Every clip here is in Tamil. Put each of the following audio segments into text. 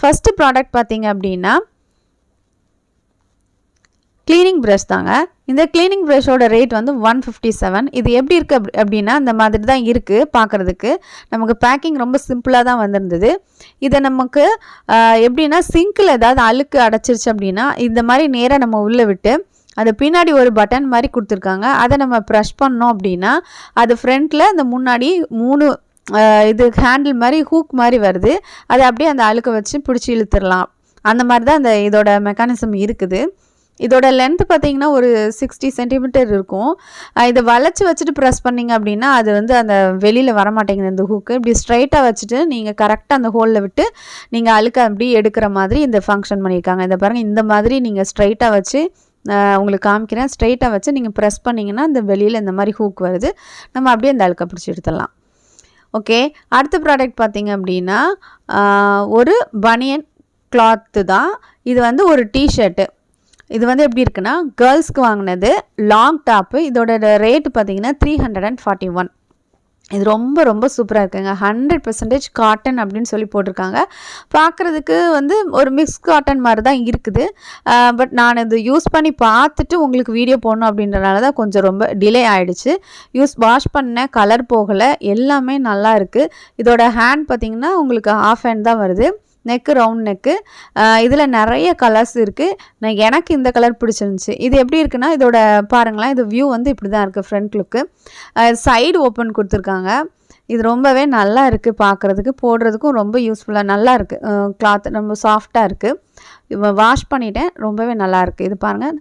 ஃபர்ஸ்ட் ப்ராடக்ட் பார்த்தீங்க அப்படின்னா க்ளீனிங் ப்ரஷ் தாங்க. இந்த க்ளீனிங் ப்ரஷோட ரேட் வந்து 157. இது எப்படி இருக்குது அப்படின்னா இந்த மாதிரி தான் இருக்குது பார்க்குறதுக்கு. நமக்கு பேக்கிங் ரொம்ப சிம்பிளாக தான் வந்திருந்தது. இதை நமக்கு எப்படின்னா சிங்கில் ஏதாவது அழுக்கு அடைச்சிருச்சு அப்படின்னா இந்த மாதிரி நேராக நம்ம உள்ளே விட்டு அது பின்னாடி ஒரு பட்டன் மாதிரி கொடுத்துருக்காங்க. அதை நம்ம ப்ரெஷ் பண்ணோம் அப்படின்னா அது ஃப்ரண்ட்டில் அந்த முன்னாடி 3 இது ஹேண்டில் மாதிரி ஹூக் மாதிரி வருது. அதை அப்படியே அந்த அழுக்கை வச்சு பிடிச்சி இழுத்துடலாம். அந்த மாதிரி தான் அந்த இதோட மெக்கானிசம் இருக்குது. இதோட லென்த் பார்த்தீங்கன்னா ஒரு 60 சென்டிமீட்டர் இருக்கும். இதை வளைச்சி வச்சுட்டு ப்ரெஸ் பண்ணிங்க அப்படின்னா அது வந்து அந்த வெளியில் வரமாட்டேங்குது இந்த ஹூக்கு. இப்படி ஸ்ட்ரைட்டாக வச்சுட்டு நீங்கள் கரெக்டாக அந்த ஹோலில் விட்டு நீங்கள் அழுக்க அப்படி எடுக்கிற மாதிரி இந்த ஃபங்க்ஷன் பண்ணியிருக்காங்க. இதை பாருங்கள், இந்த மாதிரி நீங்கள் ஸ்ட்ரைட்டாக வச்சு உங்களுக்கு காமிக்கிறேன். ஸ்ட்ரைட்டாக வச்சு நீங்கள் ப்ரெஸ் பண்ணிங்கன்னா இந்த வெளியில் இந்த மாதிரி ஹூக் வருது. நம்ம அப்படியே அந்த அழுக்கை பிடிச்சி எடுத்துடலாம். ஓகே, அடுத்த ப்ராடக்ட் பார்த்தீங்க அப்படின்னா ஒரு பனியன் கிளாத்து தான். இது வந்து ஒரு டிஷர்ட்டு. இது வந்து எப்படி இருக்குன்னா கேர்ள்ஸ்க்கு வாங்கினது லாங் டாப்பு. இதோட ரேட்டு பார்த்தீங்கன்னா 341. இது ரொம்ப ரொம்ப சூப்பராக இருக்குங்க. 100% காட்டன் அப்படின்னு சொல்லி போட்டிருக்காங்க. பார்க்குறதுக்கு வந்து ஒரு மிக்ஸ் காட்டன் மாதிரி தான் இருக்குது. பட் நான் இது யூஸ் பண்ணி பார்த்துட்டு உங்களுக்கு வீடியோ போடணும் அப்படின்றனால தான் கொஞ்சம் ரொம்ப டிலே ஆகிடுச்சு. வாஷ் பண்ண கலர் போகலை, எல்லாமே நல்லா இருக்குது. இதோட ஹேண்ட் பார்த்திங்கன்னா உங்களுக்கு ஆஃப் ஹேண்ட் தான் வருது. Neck round neck. இதில் நிறைய கலர்ஸ் இருக்குது. எனக்கு இந்த கலர் பிடிச்சிருந்துச்சி. இது எப்படி இருக்குன்னா இதோட பாருங்களேன், இது வியூ வந்து இப்படி தான் இருக்குது ஃப்ரண்ட் லுக்கு. சைடு ஓப்பன் கொடுத்துருக்காங்க. இது ரொம்பவே நல்லா இருக்குது பார்க்குறதுக்கு, போடுறதுக்கும் ரொம்ப யூஸ்ஃபுல்லாக நல்லா இருக்குது. கிளாத் ரொம்ப சாஃப்டாக இருக்குது. வாஷ் பண்ணிட்டேன், ரொம்பவே நல்லா இருக்குது. இது பாருங்கள்,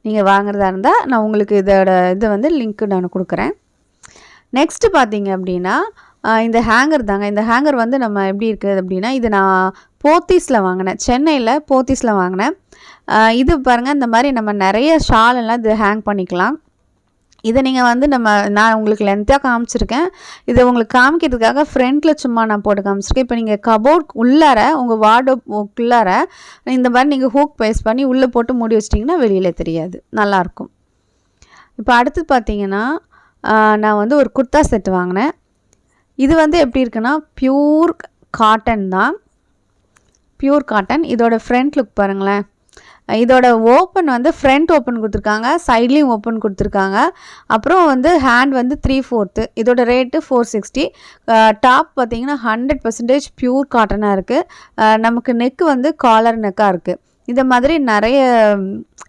நீங்கள் வாங்குறதா இருந்தால் நான் உங்களுக்கு இதோட இது வந்து லிங்க்கு நான் கொடுக்குறேன். நெக்ஸ்ட்டு பார்த்தீங்க அப்படின்னா இந்த ஹேங்கர் தாங்க. இந்த ஹேங்கர் வந்து நம்ம எப்படி இருக்குது அப்படின்னா இது நான் போத்தீஸில் வாங்கினேன், சென்னையில் போத்தீஸில் வாங்கினேன். இது பாருங்கள், இந்த மாதிரி நம்ம நிறைய ஷாலெல்லாம் இது ஹேங் பண்ணிக்கலாம். இதை நீங்கள் வந்து நான் உங்களுக்கு லென்த்தாக காமிச்சிருக்கேன். இதை உங்களுக்கு காமிக்கிறதுக்காக ஃப்ரண்ட்டில் சும்மா நான் போட்டு காமிச்சிருக்கேன். இப்போ நீங்கள் கபோர்ட் உள்ளார உங்கள் வார்ட்ரோப்குள்ளார இந்த மாதிரி நீங்கள் ஹூக் பேஸ்ட் பண்ணி உள்ளே போட்டு மூடி வச்சிட்டிங்கன்னா வெளியில் தெரியாது, நல்லாயிருக்கும். இப்போ அடுத்து பார்த்தீங்கன்னா நான் வந்து ஒரு குர்தா செட் வாங்கினேன். இது வந்து எப்படி இருக்குன்னா பியூர் காட்டன் தான், பியூர் காட்டன். இதோட ஃப்ரண்ட் லுக் பாருங்களேன். இதோட ஓப்பன் வந்து ஃப்ரண்ட் ஓப்பன் கொடுத்துருக்காங்க, சைட்லேயும் ஓப்பன் கொடுத்துருக்காங்க. அப்புறம் வந்து ஹேண்ட் வந்து 3/4. இதோட ரேட்டு 460. டாப் பார்த்தீங்கன்னா 100% பியூர் காட்டனாக இருக்குது. நமக்கு நெக்கு வந்து காலர் நெக்காக இருக்குது. இந்த மாதிரி நிறைய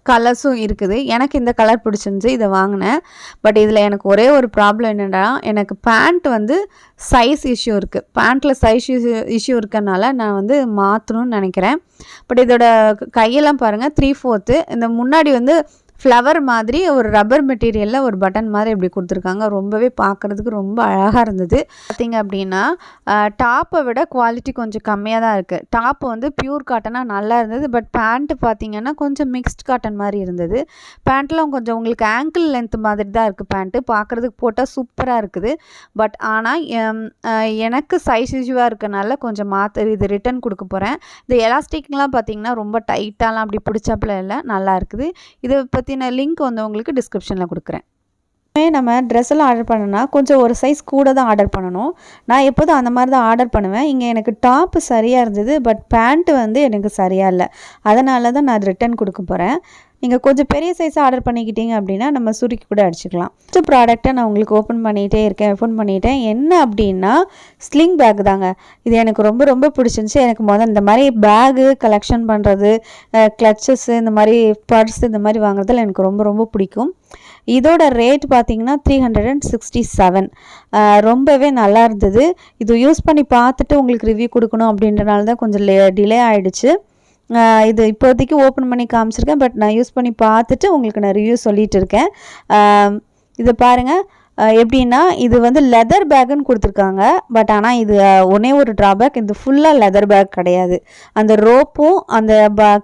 கலர்ஸும் இருக்குது. எனக்கு இந்த கலர் பிடிச்சிருந்துச்சி, இதை வாங்கினேன். பட் இதில் எனக்கு ஒரே ஒரு ப்ராப்ளம் என்னென்னா எனக்கு பேண்ட் வந்து சைஸ் இஷ்யூ இருக்குது. பேண்ட்டில் சைஸ் இஷ்யூ இருக்கனால நான் வந்து மாற்றணும்னு நினைக்கிறேன். பட் இதோட கையெல்லாம் பாருங்கள் 3/4. இந்த முன்னாடி வந்து ஃப்ளவர் மாதிரி ஒரு ரப்பர் மெட்டீரியலில் ஒரு பட்டன் மாதிரி இப்படி கொடுத்துருக்காங்க. ரொம்பவே பார்க்குறதுக்கு ரொம்ப அழகாக இருந்தது. பார்த்திங்க அப்படின்னா டாப்பை விட குவாலிட்டி கொஞ்சம் கம்மியாக தான் இருக்குது. டாப்பு வந்து பியூர் காட்டனாக நல்லா இருந்தது. பட் பேண்ட்டு பார்த்திங்கன்னா கொஞ்சம் மிக்ஸ்ட் காட்டன் மாதிரி இருந்தது. பேண்ட்லாம் கொஞ்சம் உங்களுக்கு ஆங்கிள் லென்த் மாதிரி தான் இருக்குது. பேண்ட்டு பார்க்குறதுக்கு போட்டால் சூப்பராக இருக்குது. பட் ஆனால் எனக்கு சைஸ் இஷ்யூவாக இருக்கனால கொஞ்சம் இது ரிட்டன் கொடுக்க போகிறேன். இந்த எலாஸ்டிக்லாம் பார்த்திங்கன்னா ரொம்ப டைட்டாலாம் அப்படி பிடிச்சாப்புல இல்லை, நல்லா இருக்குது. இதை பற்றின லிங்க் வந்து உங்களுக்கு டிஸ்கிரிப்ஷனில் கொடுக்குறேன். நம்ம ட்ரெஸ் எல்லாம் ஆர்டர் பண்ணனா கொஞ்சம் ஒரு சைஸ் கூட தான் ஆர்டர் பண்ணணும். நான் எப்போதும் அந்த மாதிரி தான் ஆர்டர் பண்ணுவேன். இங்கே எனக்கு டாப்பு சரியாக இருந்தது, பட் பேண்ட்டு வந்து எனக்கு சரியாக இல்லை. அதனால தான் நான் ரிட்டன் கொடுக்க போகிறேன். நீங்கள் கொஞ்சம் பெரிய சைஸாக ஆர்டர் பண்ணிக்கிட்டீங்க அப்படின்னா நம்ம சுருக்கி கூட அடிச்சுக்கலாம். ஃபஸ்ட்டு ப்ராடக்ட்டை நான் உங்களுக்கு ஓப்பன் பண்ணிட்டேன். என்ன அப்படின்னா ஸ்லிங் பேக் தாங்க. இது எனக்கு ரொம்ப ரொம்ப பிடிச்சிருந்துச்சி. எனக்கு இந்த மாதிரி பேகு கலெக்ஷன் பண்ணுறது, கிளச்சஸ்ஸு, இந்த மாதிரி பர்ஸ், இந்த மாதிரி வாங்குறதுல எனக்கு ரொம்ப ரொம்ப பிடிக்கும். இதோட ரேட் பார்த்தீங்கன்னா 367. ரொம்பவே நல்லா இருந்தது. இது யூஸ் பண்ணி பார்த்துட்டு உங்களுக்கு ரிவ்யூ கொடுக்கணும் அப்படின்றனால தான் கொஞ்சம் டிலே ஆகிடுச்சு. இது இப்போதைக்கு ஓப்பன் பண்ணி காமிச்சிருக்கேன். பட் நான் யூஸ் பண்ணி பார்த்துட்டு உங்களுக்கு நான் ரிவ்யூ சொல்லிகிட்டு இருக்கேன். இதை பாருங்கள், எப்படின்னா இது வந்து லெதர் பேக்குன்னு கொடுத்துருக்காங்க. பட் ஆனால் இது ஒன்றே ஒரு ட்ராபேக், இது ஃபுல்லாக லெதர் பேக் கிடையாது. அந்த ரோப்பும் அந்த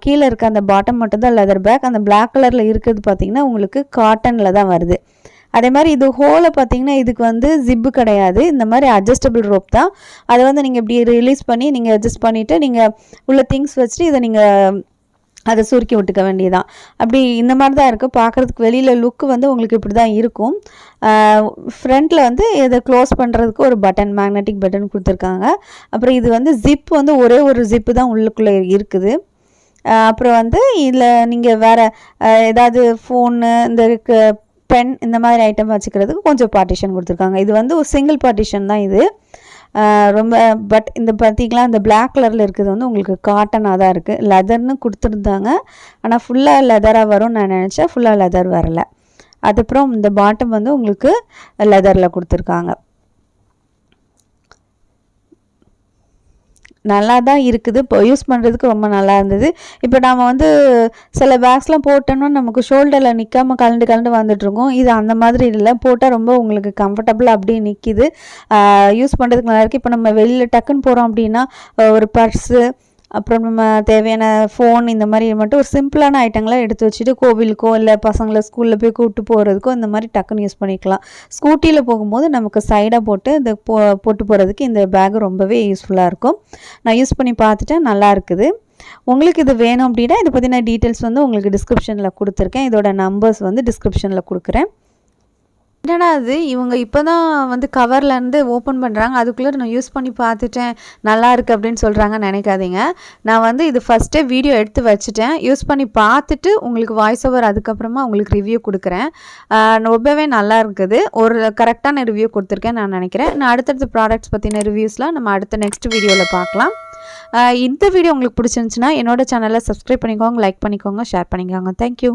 கீழே இருக்க அந்த பாட்டம் மட்டும்தான் லெதர் பேக். அந்த பிளாக் கலரில் இருக்கிறது பார்த்திங்கன்னா உங்களுக்கு காட்டனில் தான் வருது. அதே மாதிரி இது ஹோலை பார்த்திங்கன்னா இதுக்கு வந்து ஜிப்பு கிடையாது. இந்த மாதிரி அட்ஜஸ்டபிள் ரோப் தான். அதை வந்து நீங்கள் இப்படி ரிலீஸ் பண்ணி நீங்கள் அட்ஜஸ்ட் பண்ணிவிட்டு நீங்கள் உள்ள திங்ஸ் வச்சுட்டு இதை நீங்கள் அதை சுருக்கி விட்டுக்க வேண்டியதான். அப்படி இந்த மாதிரி தான் இருக்குது பார்க்குறதுக்கு. வெளியில் லுக்கு வந்து உங்களுக்கு இப்படி தான் இருக்கும். ஃப்ரண்ட்டில் வந்து இதை க்ளோஸ் பண்ணுறதுக்கு ஒரு பட்டன், மேக்னெட்டிக் பட்டன் கொடுத்துருக்காங்க. அப்புறம் இது வந்து ஜிப் வந்து ஒரே ஒரு ஜிப்பு தான் உள்ளுக்குள்ளே இருக்குது. அப்புறம் வந்து இதில் நீங்கள் வேறு ஏதாவது ஃபோனு, இந்த பென், இந்த மாதிரி ஐட்டம் வச்சுக்கிறதுக்கு கொஞ்சம் பார்ட்டிஷன் கொடுத்துருக்காங்க. இது வந்து ஒரு சிங்கிள் பார்ட்டிஷன் தான் இது. ரொம்ப பட் இந்த பார்த்திங்களா இந்த பிளாக் கலரில் இருக்கிறது வந்து உங்களுக்கு காட்டனாக தான் இருக்குது. லெதர்னு கொடுத்துருந்தாங்க, ஆனால் ஃபுல்லாக லெதராக வரும்னு நான் நினச்சேன். ஃபுல்லாக லெதர் வரலை. அதுக்கப்புறம் இந்த பாட்டம் வந்து உங்களுக்கு லெதரில் கொடுத்துருக்காங்க. நல்லா தான் இருக்குது. இப்போ யூஸ் பண்ணுறதுக்கு ரொம்ப நல்லா இருந்தது. இப்போ நாம் வந்து சில பேக்ஸ்லாம் போட்டோம்னா நமக்கு ஷோல்டரில் நிற்காமல் கலண்டு வந்துட்டுருக்கோம். இது அந்த மாதிரி இல்லை. போட்டால் ரொம்ப உங்களுக்கு கம்ஃபர்டபுளாக அப்படியே நிற்கிது. யூஸ் பண்ணுறதுக்கு நல்லா இருக்குது. இப்போ நம்ம வெளியில் டக்குன்னு போகிறோம் அப்படின்னா ஒரு பர்ஸு, அப்புறம் நம்ம தேவையான ஃபோன், இந்த மாதிரி மட்டும் ஒரு சிம்பிளான ஐட்டங்களை எடுத்து வச்சுட்டு கோவிலுக்கோ இல்லை பசங்களை ஸ்கூலில் போய் கூப்பிட்டு போகிறதுக்கோ இந்த மாதிரி டக்குன்னு யூஸ் பண்ணிக்கலாம். ஸ்கூட்டியில் போகும்போது நமக்கு சைடாக போட்டு இந்த போட்டு போகிறதுக்கு இந்த பேக் ரொம்பவே யூஸ்ஃபுல்லாக இருக்கும். நான் யூஸ் பண்ணி பார்த்துட்டேன், நல்லா இருக்குது. உங்களுக்கு இது வேணும் அப்படின்னா இதை பற்றின டீட்டெயில்ஸ் வந்து உங்களுக்கு டிஸ்கிரிப்ஷனில் கொடுத்துருக்கேன். இதோட நம்பர்ஸ் வந்து டிஸ்கிரிப்ஷனில் கொடுக்குறேன். என்னடா அது இவங்க இப்போ தான் வந்து கவர்லேருந்து ஓப்பன் பண்ணுறாங்க, அதுக்குள்ளே நான் யூஸ் பண்ணி பார்த்துட்டேன் நல்லா இருக்குது அப்படின்னு சொல்கிறாங்கன்னு நினைக்காதீங்க. நான் வந்து இது ஃபஸ்ட்டே வீடியோ எடுத்து வச்சுட்டேன். யூஸ் பண்ணி பார்த்துட்டு உங்களுக்கு வாய்ஸ் ஓவர் அதுக்கப்புறமா உங்களுக்கு ரிவ்யூ கொடுக்குறேன். ரொம்பவே நல்லா இருக்குது. ஒரு கரெக்டான ரிவ்யூ கொடுத்துருக்கேன் நான் நினைக்கிறேன். நான் அடுத்தடுத்த ப்ராடக்ட்ஸ் பற்றின ரிவ்யூஸ்லாம் நம்ம அடுத்த நெக்ஸ்ட் வீடியோவில் பார்க்கலாம். இந்த வீடியோ உங்களுக்கு பிடிச்சிருந்துச்சுன்னா என்னோட சேனலை சப்ஸ்கிரைப் பண்ணிக்கோங்க, லைக் பண்ணிக்கோங்க, ஷேர் பண்ணிக்கோங்க. தேங்க்யூ.